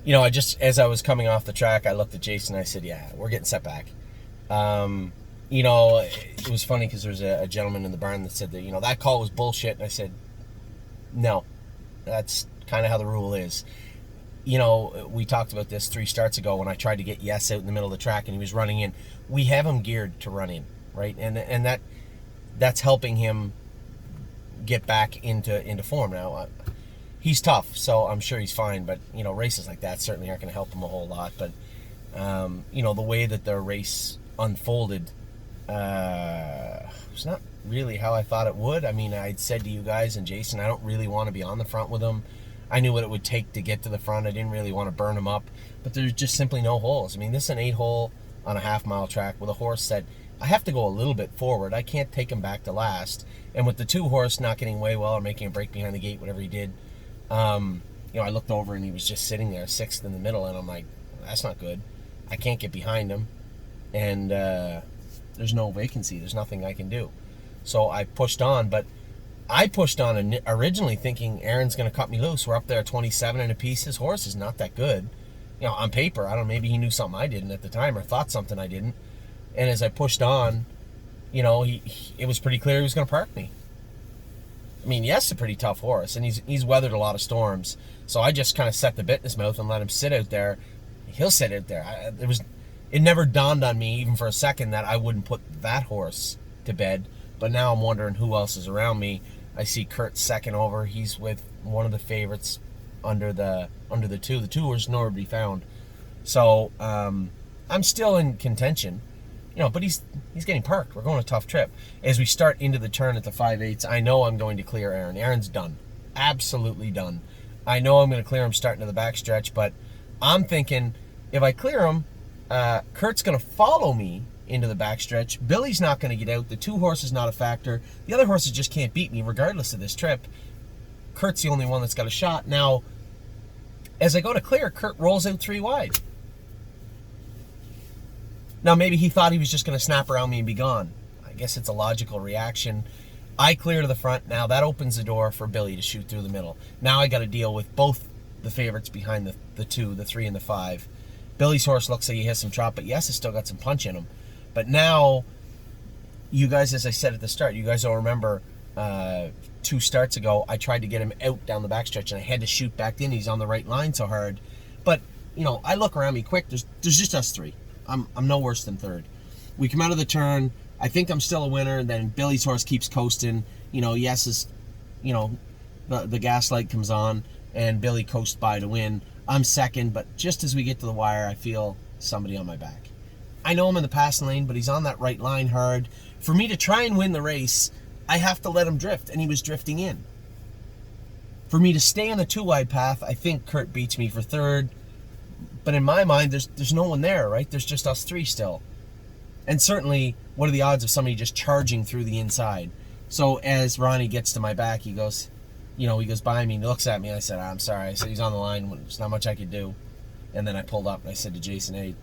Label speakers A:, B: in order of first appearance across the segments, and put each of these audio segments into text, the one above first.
A: I just, as I was coming off the track, I looked at Jason and I said, yeah, we're getting set back. It was funny because there was a gentleman in the barn that said that, that call was bullshit. And I said, no, that's kind of how the rule is. We talked about this 3 starts ago when I tried to get Yes out in the middle of the track and he was running in. We have him geared to run in, right? And that's helping him get back into form. Now, he's tough, so I'm sure he's fine, but, races like that certainly aren't going to help him a whole lot. But, the way that the race unfolded was not really how I thought it would. I mean, I'd said to you guys and Jason, I don't really want to be on the front with him. I knew what it would take to get to the front. I didn't really want to burn him up, but there's just simply no holes. I mean, this is an 8-hole on a half-mile track with a horse that I have to go a little bit forward. I can't take him back to last. And with the 2 horse not getting away well or making a break behind the gate, whatever he did, I looked over and he was just sitting there 6th in the middle, and I'm like, that's not good. I can't get behind him, and there's no vacancy. There's nothing I can do. So I pushed on, but I pushed on originally thinking Aaron's going to cut me loose. We're up there 27 and a piece. His horse is not that good. On paper, I don't know, maybe he knew something I didn't at the time or thought something I didn't. And as I pushed on, it was pretty clear he was going to park me. I mean, Yes, a pretty tough horse, and he's weathered a lot of storms. So I just kind of set the bit in his mouth and let him sit out there. He'll sit out there. It never dawned on me, even for a second, that I wouldn't put that horse to bed. But now I'm wondering who else is around me. I see Kurt second over. He's with one of the favorites under the 2. The 2 was nowhere to be found. So I'm still in contention. But he's getting parked. We're going a tough trip. As we start into the turn at the 5/8, I know I'm going to clear Aaron. Aaron's done. Absolutely done. I know I'm going to clear him starting to the backstretch, but I'm thinking if I clear him, Kurt's going to follow me into the backstretch. Billy's not going to get out. The 2 horses not a factor. The other horses just can't beat me regardless of this trip. Kurt's the only one that's got a shot. Now, as I go to clear, Kurt rolls out 3 wide. Now, maybe he thought he was just going to snap around me and be gone. I guess it's a logical reaction. I clear to the front. Now, that opens the door for Billy to shoot through the middle. Now I got to deal with both the favorites behind the 2, the 3, and the 5. Billy's horse looks like he has some trot, but Yes has still got some punch in him. But now, you guys, as I said at the start, you guys will remember 2 starts ago, I tried to get him out down the backstretch, and I had to shoot back in. He's on the right line so hard. But, I look around me quick. There's just us 3. I'm no worse than 3rd. We come out of the turn. I think I'm still a winner. Then Billy's horse keeps coasting. Yes is, the gas light comes on, and Billy coasts by to win. I'm second, but just as we get to the wire, I feel somebody on my back. I know I'm in the passing lane, but he's on that right line hard. For me to try and win the race, I have to let him drift, and he was drifting in. For me to stay on the 2-wide path, I think Kurt beats me for 3rd. But in my mind, there's no one there, right? There's just us 3 still. And certainly, what are the odds of somebody just charging through the inside? So as Ronnie gets to my back, he goes by me and he looks at me. I said, I'm sorry. I said, he's on the line. There's not much I could do. And then I pulled up and I said to Jason, hey,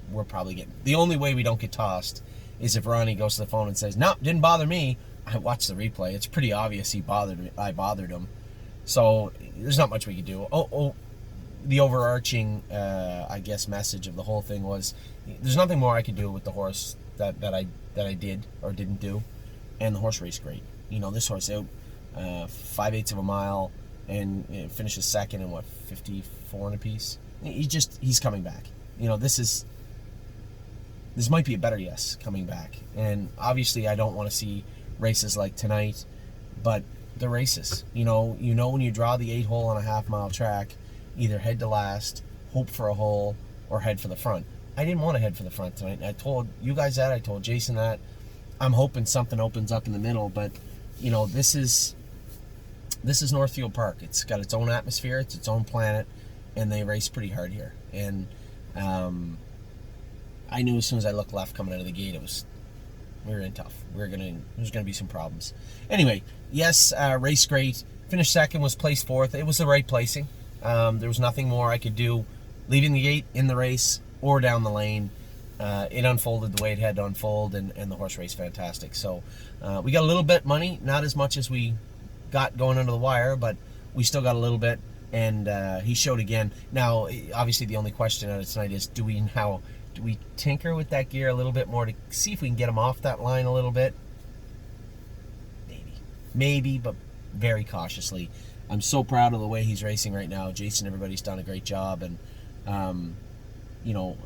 A: we're probably getting... The only way we don't get tossed is if Ronnie goes to the phone and says, no, didn't bother me. I watched the replay. It's pretty obvious I bothered him. So there's not much we could do. The overarching, I guess, message of the whole thing was there's nothing more I could do with the horse that I did or didn't do, and the horse raced great. This horse out 5/8 of a mile and finishes second in 54 and a piece. He's coming back. This might be a better Yes coming back, and obviously I don't want to see races like tonight, but the races. When you draw the 8-hole on a half-mile track. Either head to last, hope for a hole, or head for the front. I didn't want to head for the front tonight. I told you guys that. I told Jason that. I'm hoping something opens up in the middle, but this is Northfield Park. It's got its own atmosphere. It's its own planet, and they race pretty hard here. And I knew as soon as I looked left coming out of the gate, we were in tough. There's gonna be some problems. Anyway, Yes, race great. Finished second, was placed 4th. It was the right placing. There was nothing more I could do leaving the gate, in the race, or down the lane. It unfolded the way it had to unfold, and the horse raced fantastic. So we got a little bit money, not as much as we got going under the wire, but we still got a little bit. and he showed again. Now, obviously, the only question out of tonight is, do we tinker with that gear a little bit more to see if we can get him off that line a little bit? Maybe, but very cautiously. I'm so proud of the way he's racing right now. Jason, everybody's done a great job, and you know,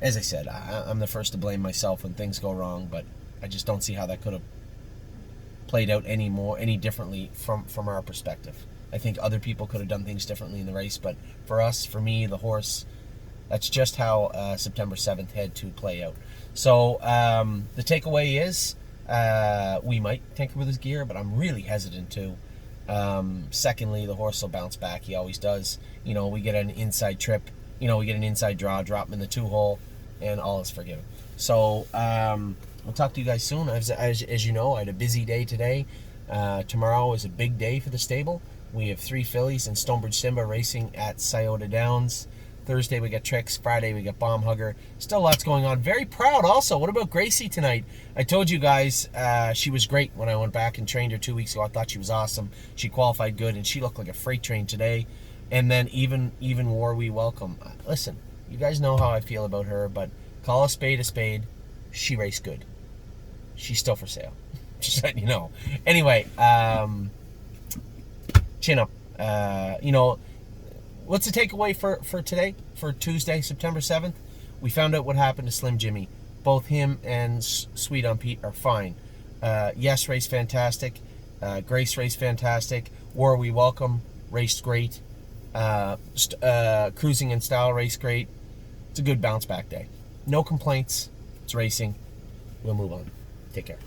A: as I said, I'm the first to blame myself when things go wrong, but I just don't see how that could have played out any differently from our perspective. I think other people could have done things differently in the race, but for us, for me, the horse, that's just how September 7th had to play out. So the takeaway is we might tinker with his gear, but I'm really hesitant to. Secondly, the horse will bounce back. He always does. You know, we get an inside trip. You know, we get an inside draw, drop him in the 2-hole, and all is forgiven. So I'll talk to you guys soon. As you know, I had a busy day today. Tomorrow is a big day for the stable. We have 3 fillies and Stonebridge Simba racing at Scioto Downs. Thursday we got Tricks. Friday we got Bomb Hugger. Still lots going on. Very proud also. What about Gracie tonight? I told you guys she was great when I went back and trained her 2 weeks ago. I thought she was awesome. She qualified good, and she looked like a freight train today. And then even War We Welcome. Listen, you guys know how I feel about her, but call a spade a spade. She raced good. She's still for sale. Just letting you know. Anyway, chin up. You know, what's the takeaway for today, for Tuesday, September 7th? We found out what happened to Slim Jimmy. Both him and Sweet on Pete are fine. Yes, race fantastic. Grace race fantastic. War We Welcome raced great. Cruising in Style race great. It's a good bounce back day. No complaints. It's racing. We'll move on. Take care.